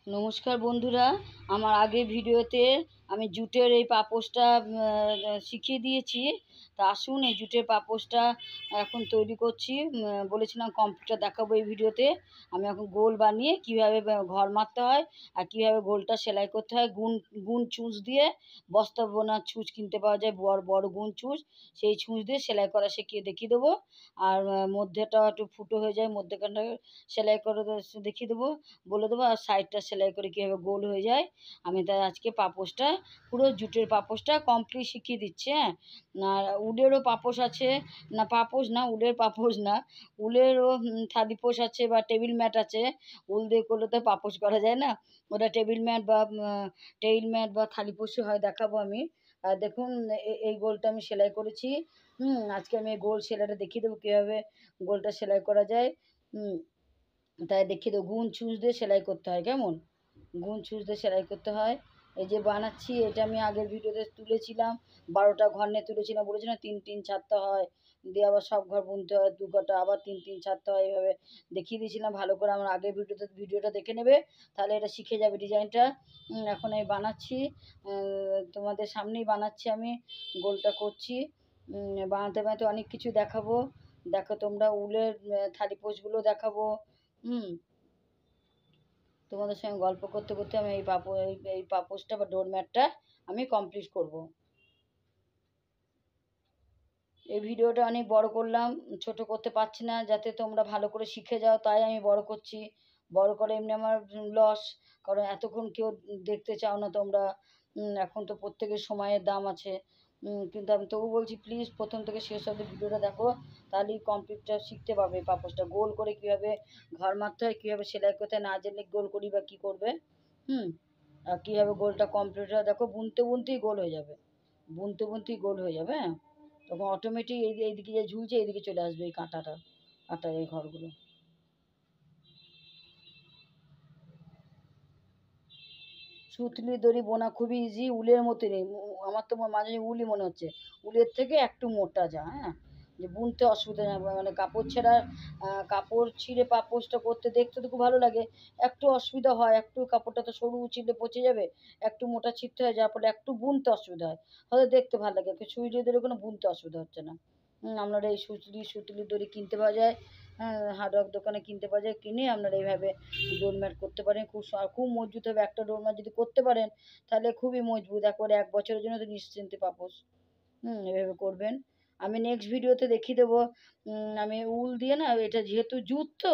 নমস্কার বন্ধুরা, আমার আগের ভিডিওতে আমি জুটের এই পাপোশটা শিখিয়ে দিয়েছি। তা আসুন এই জুটের পাপোশটা এখন তৈরি করছি। বলেছিলাম কমপ্লিটটা দেখাবো এই ভিডিওতে। আমি এখন গোল বানিয়ে কীভাবে ঘর মারতে হয় আর কীভাবে গোলটা সেলাই করতে হয়, গুণ ছুঁচ দিয়ে, বস্তা বোনার ছুঁচ কিনতে পাওয়া যায়, বড় বড় গুণ ছুঁচ, সেই ছুঁচ দিয়ে সেলাই করা শিখিয়ে দেখিয়ে দেবো। আর মধ্যেটা একটু ফুটো হয়ে যায়, মধ্যেখানটা সেলাই করে দেখিয়ে দেবো, বলে দেবো। আর সাইডটা সেলাই করে কীভাবে গোল হয়ে যায়, আমি তাই আজকে পাপোশটা, পুরো জুটের পাপোশটা কমপ্লিট শিখিয়ে দিচ্ছি। হ্যাঁ, আর উলেরও পাপোশ আছে, না পাপোশ না, উলের পাপোশ না, উলেরও থালিপোশ আছে বা টেবিল ম্যাট আছে। উল দিয়ে করলে তো পাপোশ করা যায় না, ওটা টেবিল ম্যাট বা থালিপোশই হয়, দেখাবো আমি। আর দেখুন এই গোলটা আমি সেলাই করেছি। আজকে আমি এই গোল সেলাইটা দেখিয়ে দেবো কীভাবে গোলটা সেলাই করা যায়। তাই দেখিয়ে দেবো, গুণ ছুঁচ দিয়ে সেলাই করতে হয়, কেমন গুণ ছুঁচ দিয়ে সেলাই করতে হয়। এই যে বানাচ্ছি, এটা আমি আগের ভিডিওতে তুলেছিলাম, 12টা ঘর নিয়ে তুলেছিলাম, বলেছিলাম 3 ছাড়তে হয়, দিয়ে আবার সব ঘর বুনতে হয়, 2 কাটা আবার 3 ছাড়তে হয়, এইভাবে দেখিয়ে দিয়েছিলাম। ভালো করে আমার আগের ভিডিওটা দেখে নেবে, তাহলে এটা শিখে যাবে ডিজাইনটা। এখন আমি বানাচ্ছি, তোমাদের সামনেই বানাচ্ছি, আমি গোলটা করছি। বানাতে বানাতে অনেক কিছু দেখাবো, দেখো তোমরা। উলের থালিপোশগুলো দেখাবো। তোমাদের সঙ্গে গল্প করতে করতে আমি এই পাপোশটা বা ডোরম্যাটটা আমি কমপ্লিট করব। এই ভিডিওটা অনেক বড় করলাম, ছোট করতে পারছি না, যাতে তোমরা ভালো করে শিখে যাও, তাই আমি বড় করছি। বড় করে এমনি আমার লস, কারণ এতক্ষণ কেউ দেখতে চাও না তোমরা। এখন তো প্রত্যেকের সময়ের দাম আছে। কিন্তু আমি তবু বলছি, প্লিজ প্রথম থেকে শেষ অবধি ভিডিওটা দেখো, তাহলেই কমপ্লিটটা শিখতে পারবে। পাপোশটা গোল করে কীভাবে ঘর মারতে হয়, কীভাবে সেলাই করতে হয়, না জেনে গোল করি বা কী করবে। আর কীভাবে গোলটা কমপ্লিট হয় দেখো, বুনতে বুনতেই গোল হয়ে যাবে, বুনতে বুনতেই গোল হয়ে যাবে। হ্যাঁ, তখন অটোমেটিক এইদিকে যে ঝুলছে এইদিকে চলে আসবে এই কাঁটার এই ঘরগুলো। সুতলি দড়ি বোনা খুবই ইজি, উলের মতো নেই। আমার তো মাঝে মাঝে উলই মনে হচ্ছে, উলের থেকে একটু মোটা যা। হ্যাঁ, যে বুনতে অসুবিধা না, মানে কাপড় ছেঁড়া, কাপড় ছিঁড়ে পাপোশটা করতে দেখতে তো খুব ভালো লাগে, একটু অসুবিধা হয়, একটু কাপড়টা তো সরু ছিঁড়লে পচে যাবে, একটু মোটা ছিঁড়তে হয়, যার ফলে একটু বুনতে অসুবিধা হয়, হয়তো দেখতে ভালো লাগে। সুই দিয়ে দিলে কোনো বুনতে অসুবিধা হচ্ছে না। আপনারা এই সুতলি দড়ি কিনতে পাওয়া যায়, হার্ডওয়ার দোকানে কিনতে পাওয়া যায়, কিনে আপনারা এইভাবে ডোরম্যাট করতে পারেন। খুব মজবুত হবে। একটা ডোরম্যাট যদি করতে পারেন তাহলে খুবই মজবুত, একবারে 1 বছরের জন্য তো নিশ্চিন্তে পাপোশ। এভাবে করবেন। আমি নেক্সট ভিডিওতে দেখিয়ে দেবো। আমি উল দিয়ে না, এটা যেহেতু জুট তো,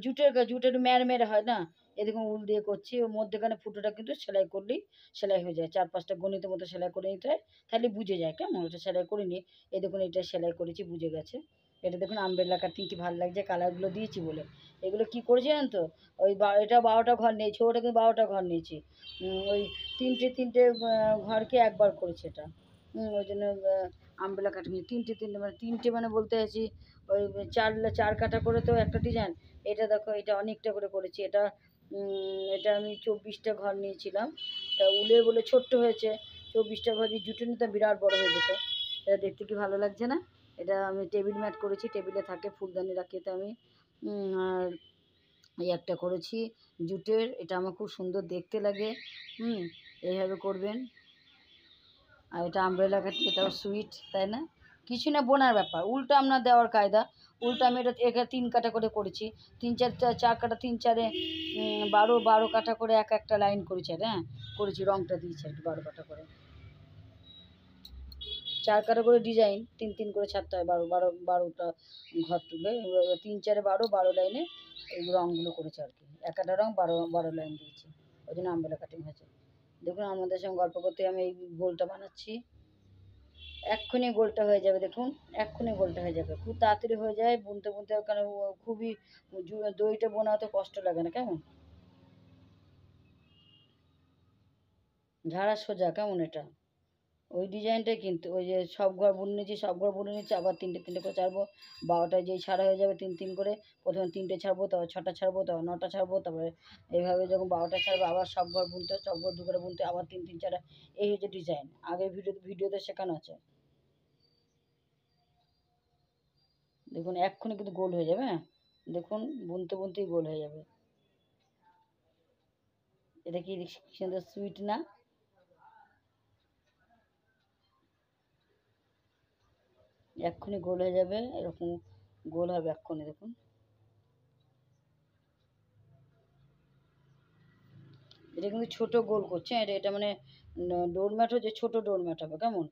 জুটের একটু ম্যাড়মেড়ে হয় না, এই দেখুন উল দিয়ে করছি। ওর মধ্যেখানে ফুটোটা কিন্তু সেলাই করলেই সেলাই হয়ে যায়, 4-5টা গণিতের মতো সেলাই করে নিতে হয়, তাহলে বুঝে যায়। কেমন, ওটা সেলাই করে নিই, এই দেখুন এটা সেলাই করেছি, বুঝে গেছে। এটা দেখুন আমব্রেলা কাটিং কি ভালো লাগছে, কালারগুলো দিয়েছি বলে। এগুলো কি করেছি জানেন তো, ওই এটা 12টা ঘর নিয়েছি, ওটা কিন্তু 12টা ঘর নিয়েছি। ওই তিনটে ঘরকে একবার করেছি এটা। ওই জন্য আমব্রেলা কাটিং, তিনটে মানে তিনটে মানে বলতে চাইছি, ওই 4 কাটা করে তো একটা ডিজাইন। এটা দেখো, এটা অনেকটা করে করেছি। এটা আমি 24টা ঘর নিয়েছিলাম। তা উলে বলে ছোট্ট হয়েছে, 24টা ঘর যদি জুটে নিতাম বিরাট বড় হয়ে যেত। এটা দেখতে কি ভালো লাগছে না। এটা আমি টেবিল ম্যাট করেছি, টেবিলে থাকে, ফুলদানি রাখি তো আমি। আর এই একটা করেছি জুটের, এটা আমার খুব সুন্দর দেখতে লাগে। এইভাবে করবেন। আর এটা আমব্রেলা কাটিং, এটাও সুইট, তাই না? কিছু না, বোনার ব্যাপার, উলটা আপনার দেওয়ার কায়দা। উলটা আমি এটা 3 কাটা করে করেছি, 4 কাটা, 3 4-এ 12 কাটা করে একটা লাইন করেছি। আর হ্যাঁ, করেছি, রঙটা দিয়েছি আর কি, 12 কাটা করে, 4 কাটা করে ডিজাইন, 3 করে ছাড়তে হয়, 12টা ঘর তুলে, 3 4-এ 12 লাইনে এই রঙগুলো করেছি আর কি। একটা রঙ 12 লাইন দিয়েছি, ওই জন্য আমব্রেলা কাটিং হয়েছে। দেখুন আমাদের সঙ্গে গল্প করতে আমি এই গোলটা বানাচ্ছি, এক্ষুনি গোলটা হয়ে যাবে। দেখুন এক্ষুনি গোলটা হয়ে যাবে, খুব তাড়াতাড়ি হয়ে যায় বুনতে বুনতে, কারণ খুবই দড়িটা বোনা অত কষ্ট লাগে না। কেমন ঝাড়া সোজা, কেমন এটা ওই ডিজাইনটাই, কিন্তু ওই যে সব ঘর বুনে নিয়েছি, সব ঘর বুনে নিচ্ছি, আবার 3টে করে ছাড়বো। 12টায় যেই ছাড়া হয়ে যাবে 3 করে, প্রথমে 3টে ছাড়বো, তারপর 6টা ছাড়বো, তারপর 9টা ছাড়বো, তারপরে এইভাবে যখন 12টা ছাড়বো আবার সব ঘর বুনতে হয়, সব ঘর 2 করে বুনতে, আবার 3 ছাড়া। এই হচ্ছে ডিজাইন, আগের ভিডিওতে শেখানো আছে। দেখুন এক্ষুনি কিন্তু গোল হয়ে যাবে। হ্যাঁ, দেখুন বুনতে বুনতেই গোল হয়ে যাবে। এটা কি সুন্দর সুইট না? এক্ষুনি গোল হয়ে যাবে, এরকম গোল হবে এক্ষুনি। দেখুন এটা কিন্তু ছোট গোল করছে, এটা মানে ডোরম্যাট হচ্ছে ছোট ডোরম্যাট হবে। কেমন?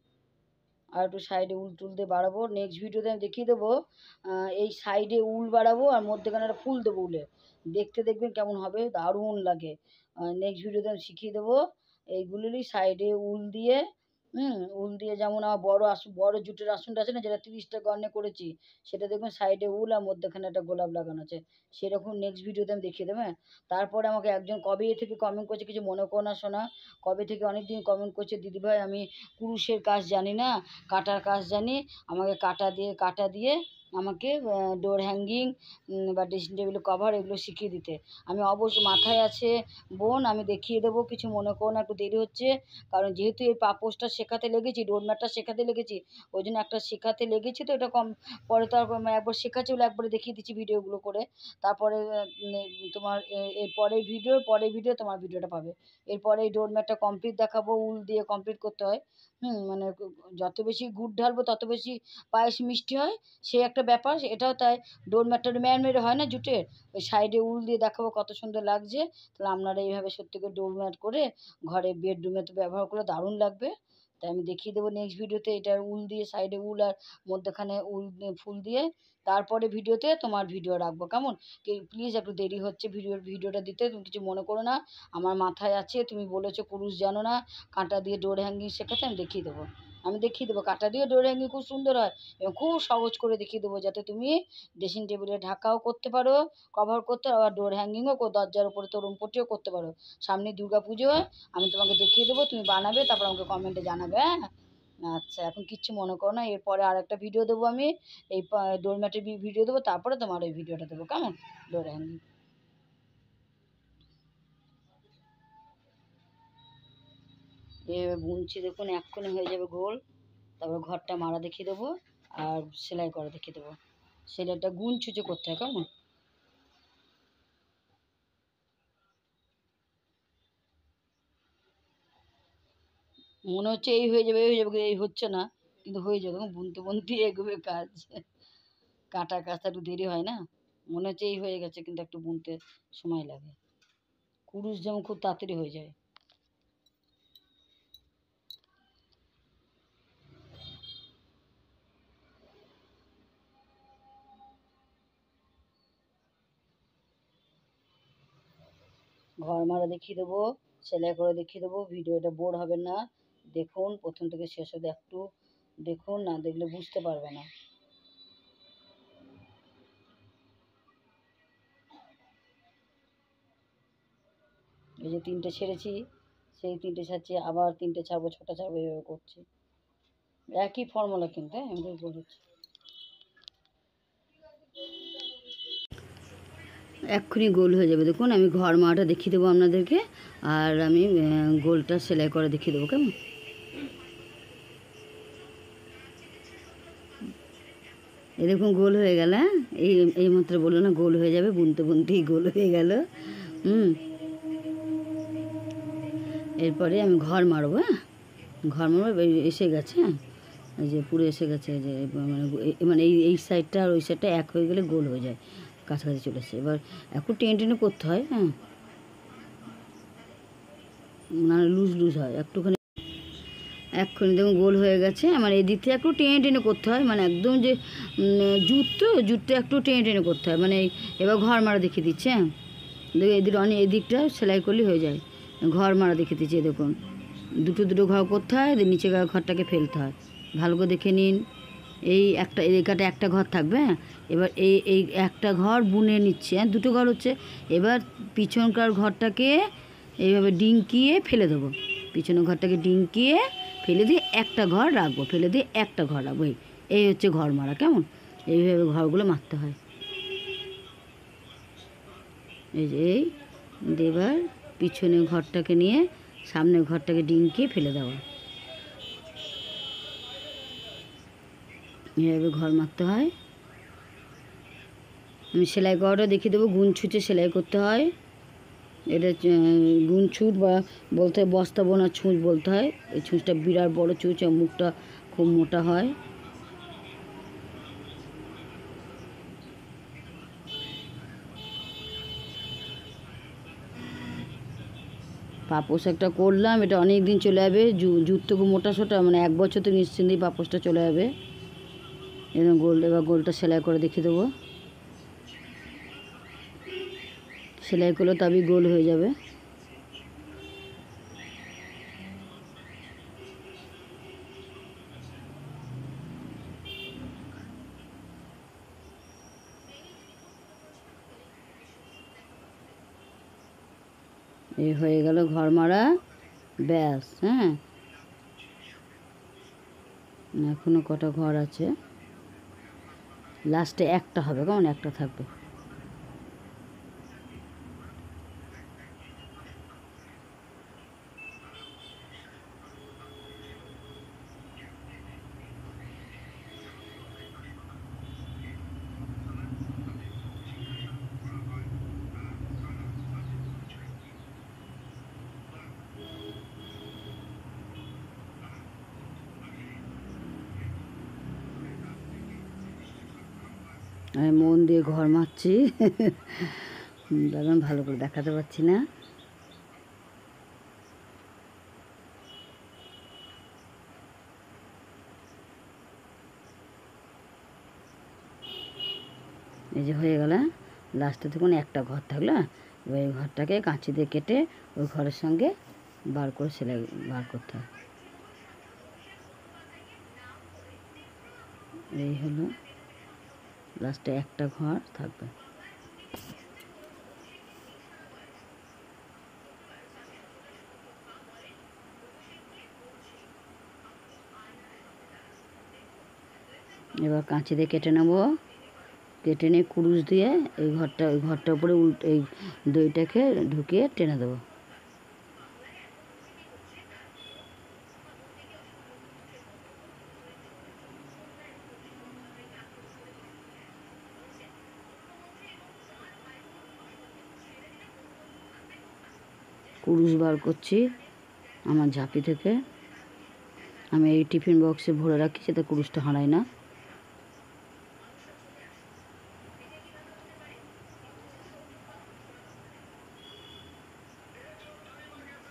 আর একটু সাইডে উল টুল দিয়ে বাড়াবো, নেক্সট ভিডিওতে আমি দেখিয়ে দেবো। এই সাইডে উল বাড়াবো আর মধ্যেখানে একটা ফুল দেবো উলে, দেখতে দেখবেন কেমন হবে, দারুণ লাগে। নেক্সট ভিডিওতে আমি শিখিয়ে দেবো এইগুলোরই সাইডে উল দিয়ে। উল দিয়ে যেমন আমার বড় জুটের আসনটা আছে না, যেটা 30টা গর্নে করেছি, সেটা দেখবেন সাইডে উল আর মধ্যেখানে একটা গোলাপ লাগানো আছে, সেরকম নেক্সট ভিডিওতে আমি দেখিয়ে দেবো। হ্যাঁ, তারপরে আমাকে একজন কবে থেকে কমেন্ট করছে, কিছু মনে করো না শোনা, কবে থেকে অনেক দিন কমেন্ট করছে, দিদিভাই আমি কুরুশের কাজ জানি না, কাটার কাজ জানি, আমাকে কাটা দিয়ে আমাকে ডোর হ্যাঙ্গিং বা ড্রেসিং টেবিলের কভার এগুলো শিখিয়ে দিতে। আমি অবশ্যই, মাথায় আছে বোন, আমি দেখিয়ে দেবো, কিছু মনে করো না, একটু দেরি হচ্ছে। কারণ যেহেতু এই পাপোশটা শেখাতে লেগেছি, ডোরম্যাটটা শেখাতে লেগেছি, ওই জন্য একটা শেখাতে লেগেছি, তো এটা পরে তো আর একবার শেখাচ্ছি বলে একবারে দেখিয়ে দিচ্ছি ভিডিওগুলো করে। তারপরে তোমার এর পরের ভিডিও তোমার ভিডিওটা পাবে। এরপরে এই ডোরম্যাটটা কমপ্লিট দেখাবো, উল দিয়ে কমপ্লিট করতে হয়। মানে যত বেশি গুড় ঢালবো তত বেশি পায়েস মিষ্টি হয়, সে একটা ব্যাপার, এটাও তাই। ডোরম্যাটটা ম্যানমেড হয় না জুটের, ওই সাইডে উল দিয়ে দেখাবো কত সুন্দর লাগছে। তাহলে আপনারা এইভাবে সত্যি করে ডোরম্যাট করে ঘরে বেডরুমে তো ব্যবহার করলে দারুণ লাগবে। তাই আমি দেখিয়ে দেবো নেক্সট ভিডিওতে, এটার উল দিয়ে সাইডে উল আর মধ্যখানে উল ফুল দিয়ে। তারপরে ভিডিওতে তোমার ভিডিও রাখবো। কেমন? প্লিজ একটু দেরি হচ্ছে ভিডিওটা দিতে, তুমি কিছু মনে করো না। আমার মাথায় আছে, তুমি বলেছো কুরুশ জানো না, কাঁটা দিয়ে ডোর হ্যাঙ্গিং শেখাতে, আমি দেখিয়ে দেবো কাঁটা দিয়ে ডোর হ্যাঙ্গিং খুব সুন্দর হয়, এবং খুব সহজ করে দেখিয়ে দেবো, যাতে তুমি ড্রেসিং টেবিলে ঢাকাও করতে পারো, কভার করতে, আবার ডোর হ্যাঙ্গিংও দরজার উপরে তরুণ পটিও করতে পারো। সামনে দুর্গা পুজো, আমি তোমাকে দেখিয়ে দেবো, তুমি বানাবে, তারপর আমাকে কমেন্টে জানাবে। হ্যাঁ, আচ্ছা, এখন কিচ্ছু মনে করো না, এরপরে আর একটা ভিডিও দেবো আমি, এই ডোরম্যাটের ভিডিও দেবো, তারপরে তোমার ওই ভিডিওটা দেবো। কেমন? ডোর হ্যাঙ্গিং এভাবে বুনছি, দেখুন এক্ষুনি হয়ে যাবে গোল। তারপর ঘরটা মারা দেখিয়ে দেবো আর সেলাই করা দেখিয়ে দেবো। সেলাইটা গুণ ছুঁচে করতে হয়। কেমন? মনে হচ্ছে এই হয়ে যাবে, কিন্তু এই হচ্ছে না, কিন্তু হয়ে যাবে। দেখুন বুনতে বুনতে এগোবে কাজ, কাটার কাজটা একটু দেরি হয় না, মনে হচ্ছে এই হয়ে গেছে, কিন্তু একটু বুনতে সময় লাগে। কুরুশ যেমন খুব তাড়াতাড়ি হয়ে যায়। ঘর মারা দেখিয়ে দেবো, সেলাই করে দেখিয়ে দেবো, ভিডিওটা বোর হবে না। দেখুন প্রথম থেকে শেষ অবধি একটু দেখুন, না দেখলে বুঝতে পারবে না। এই যে 3টে ছেড়েছি, সেই 3টে ছাড়ছি, আবার 3টে ছাড়বো, 6টা ছাড়বো, এইভাবে করছি। একই ফর্মুলা কিন্তু, হ্যাঁ, আমি বলেছি। এক্ষুনি গোল হয়ে যাবে, দেখুন আমি ঘর মারাটা দেখিয়ে দেবো আপনাদেরকে, আর আমি গোলটা সেলাই করে দেখিয়ে দেবো। কেমন? এই দেখুন গোল হয়ে গেল। হ্যাঁ, এই মাত্র বললো না গোল হয়ে যাবে, বুনতে বুনতেই গোল হয়ে গেল। এরপরে আমি ঘর মারবো। হ্যাঁ, ঘর মারবো, এসে গেছে। হ্যাঁ, এই যে পুরো এসে গেছে, এই যে মানে এই সাইডটা আর ওই সাইডটা এক হয়ে গেলে গোল হয়ে যায়, কাছাকাছি চলে এসে। এবার একটু টেনে টেনে করতে হয়। হ্যাঁ, মানে লুজ হয় একটুখানি। এক্ষুনি দেখুন গোল হয়ে গেছে, আমার এদিক থেকে একটু টেনে টেনে করতে হয়, মানে একদম যে জুতটা একটু টেনে টেনে করতে হয়, মানে এবার ঘর মারা দেখিয়ে দিচ্ছে। হ্যাঁ, দেখুন এদিকটা সেলাই করলে হয়ে যায়। ঘর মারা দেখিয়ে দিচ্ছে, দেখুন দুটো ঘর করতে হয়, নিচে ঘরটাকে ফেলতে হয়। ভালো করে দেখে নিন। এই এখানে একটা ঘর থাকবে। হ্যাঁ, এবার এই একটা ঘর বুনে নিচ্ছে। হ্যাঁ, দুটো ঘর হচ্ছে। এবার পিছনকার ঘরটাকে এইভাবে ডিঙ্কিয়ে ফেলে দেবো, পিছনের ঘরটাকে ডিঙ্কিয়ে ফেলে দিয়ে একটা ঘর রাখবো, এই হচ্ছে ঘর মারা। কেমন? এইভাবে ঘরগুলো মারতে হয়। এই যে এবার পিছনের ঘরটাকে নিয়ে সামনের ঘরটাকে ডিঙ্কিয়ে ফেলে দেওয়া, এভাবে ঘর মারতে হয়। আমি সেলাই করাটা দেখিয়ে দেবো, গুণ ছুঁচে সেলাই করতে হয়, এটা গুণ ছুঁচ বা বলতে হয় বস্তা বোনা ছুঁচ বলতে হয়। এই ছুঁচটা বিরাট বড় ছুঁচ, মুখটা খুব মোটা হয়। পাপোশ একটা করলাম, এটা অনেক দিন চলে যাবে। জুট তো খুব মোটা সোটা, মানে 1 বছর তো নিশ্চিন্তেই পাপোশটা চলে যাবে। এরকম গোল, এবার গোলটা সেলাই করে দেখিয়ে দেবো। সেলাই করলে তবেই গোল হয়ে যাবে। এই হয়ে গেল ঘর মারা, ব্যাস। হ্যাঁ, এখনো কটা ঘর আছে, লাস্টে একটা হবে, কেমন একটা থাকবে। আমি মন দিয়ে ঘর মারছি। দারুণ, ভালো করে দেখাতে পারছি না। এই যে হয়ে গেল, লাস্টে দেখুন একটা ঘর থাকলো। এবার এই ঘরটাকে কাঁচি দিয়ে কেটে ওই ঘরের সঙ্গে বার করে সেলাই বার করতে হয়। এই হলো, লাস্টে একটা ঘর থাকবে। এবার কাঁচি দিয়ে কেটে নেব, কেটে নিয়ে কুরুশ দিয়ে এই ঘরটার উপরে এই দইটাকে ঢুকিয়ে টেনে দেবো। কুরুশ বার করছি আমার ঝাঁপি থেকে। আমি এই টিফিন বক্সে ভরে রাখি, যাতে কুরুশটা হারায় না।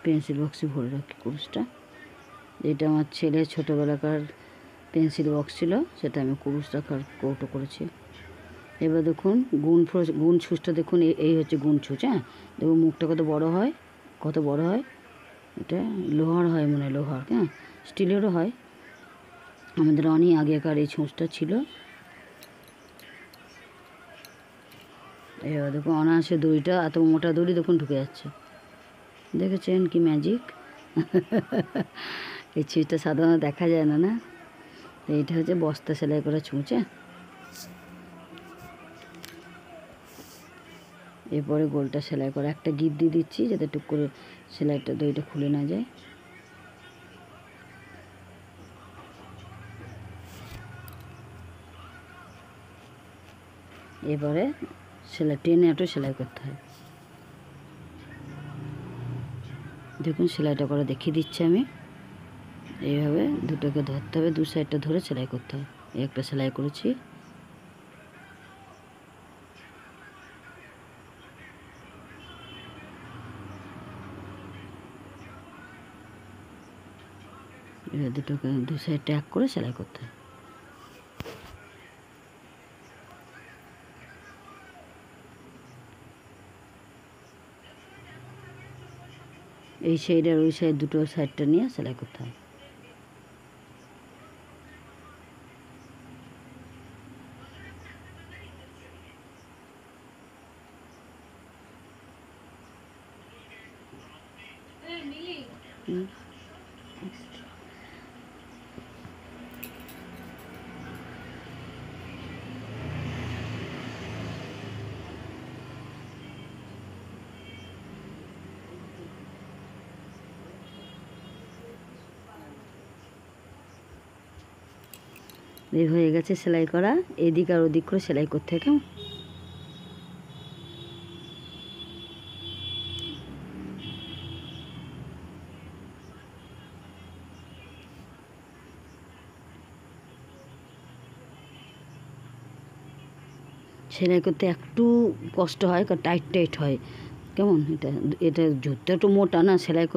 পেন্সিল বক্সে ভরে রাখি কুরুশটা। এটা আমার ছেলের ছোটোবেলাকার পেন্সিল বক্স ছিল, সেটা আমি কুরুশ রাখার কৌটো করেছি। এবার দেখুন গুণ ছুঁচটা দেখুন, এই হচ্ছে গুণ ছুঁচ। হ্যাঁ, দেখুন মুখটা কত বড় হয়, কত বড় হয়। এটা লোহার হয়, মনে হয় লোহার, হ্যাঁ স্টিলেরও হয়। আমাদের অনেক আগেকার এই ছুঁচটা ছিল। এবার দেখুন অনায়াসে দড়িটা, এত মোটা দড়ি দেখুন ঢুকে যাচ্ছে। দেখেছেন কি ম্যাজিক। এই ছুঁচটা সাধারণত দেখা যায় না, না? এইটা হচ্ছে বস্তা সেলাই করা ছুঁচ। এরপরে গোলটা সেলাই করা, একটা গিট দিয়ে দিচ্ছি যাতে টুক করে সেলাইটা দড়িটা খুলে না যায়। এবারে সেলাই টেনে একটু সেলাই করতে হয়। দেখুন সেলাইটা করে দেখিয়ে দিচ্ছি আমি। এইভাবে দুটোকে ধরতে হবে, দু সাইডটা ধরে সেলাই করতে হয়। এই একটা সেলাই করেছি। এবার দুটোকে দু সাইড ট্যাগ করে সেলাই করতে হয়। এই সাইড আর ওই সাইড দুটো সাইডটা নিয়ে সেলাই করতে হয়। এই হয়ে গেছে সেলাই করা। এদিক আর ওদিক করে সেলাই করতে হয়, কেমন? সেলাই করতে একটু কষ্ট হয়, কারণ টাইট টাইট হয়। কেমন এটা এটা জুতটা একটু মোটা না, সেলাই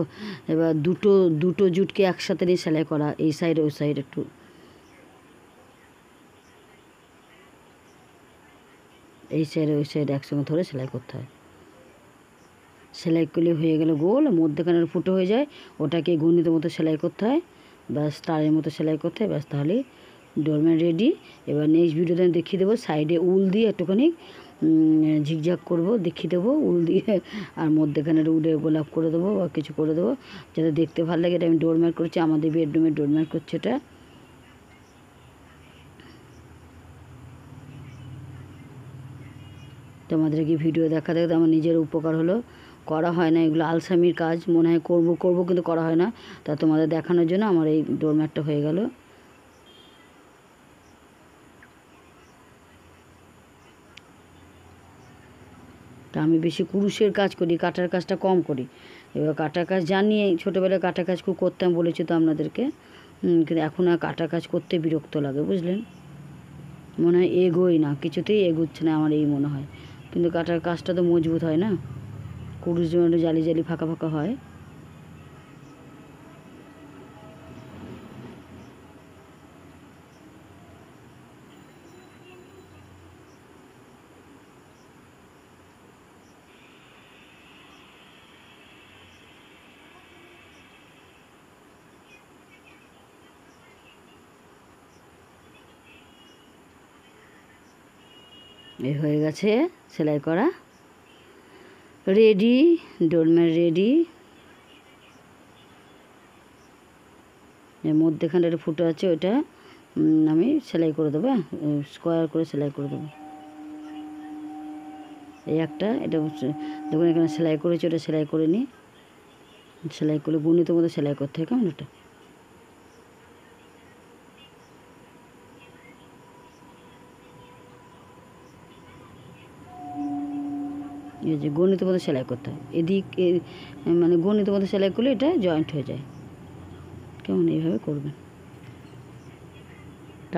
এবার দুটো দুটো জুটকে একসাথে নিয়ে সেলাই করা, এই সাইড ওই সাইড একটু, এই সাইড ওই সাইড একসঙ্গে ধরে সেলাই করতে হয়। সেলাই করলে হয়ে গেল গোল, মধ্যখানের ফুটো হয়ে যায়, ওটাকে ঘূর্ণির মতো সেলাই করতে হয়, ব্যাস তারের মতো সেলাই করতে হয়, ব্যাস তাহলেই ডোরম্যাট রেডি। এবার নেক্সট ভিডিওতে আমি দেখিয়ে দেবো, সাইডে উল দিয়ে একটুখানি ঝিকঝাক করবো, দেখিয়ে দেবো উল দিয়ে, আর মধ্যেখানের উলে গোলাপ করে দেবো বা কিছু করে দেবো যাতে দেখতে ভালো লাগে। এটা আমি ডোরম্যাট করছি, আমাদের বেডরুমে ডোরম্যাট করছে এটা। তোমাদেরকে ভিডিও দেখা দেখতে আমার নিজের উপকার হলো, করা হয় না এগুলো আলসামির কাজ, মনে হয় করবো করবো কিন্তু করা হয় না। তা তোমাদের দেখানোর জন্য আমার এই ডোরম্যাটটা হয়ে গেল। তা আমি বেশি কুরুশের কাজ করি, কাটার কাজটা কম করি। এবার কাটার কাজ জানি, ছোটোবেলায় কাটার কাজ খুব করতাম, বলেছি তো আপনাদেরকে, কিন্তু এখন আর কাটার কাজ করতে বিরক্ত লাগে, বুঝলেন, মনে হয় এগোই না, কিছুতেই এগোচ্ছে না আমার এই মনে হয়। কিন্তু কাটার কাজটা তো মজবুত হয় না, কুরুশ যেমন জালি জালি ফাঁকা ফাঁকা হয়। এই হয়ে গেছে সেলাই করা, রেডি, ডোরম্যাট রেডি। এর মধ্যেখানে একটা ফুটো আছে, ওটা আমি সেলাই করে দেবো, স্কোয়ার করে সেলাই করে দেবো। এই একটা, এটা দেখুন এখানে সেলাই করেছি, ওটা সেলাই করে নিই, সেলাই করে বুনিত মতো সেলাই করতে হয়, কেমন ওটা। এই যে গণিত মতো সেলাই করতে হয়, এদিক মানে গণিত মতো সেলাই করলে এটা জয়েন্ট হয়ে যায়, কেমন এইভাবে করবেন।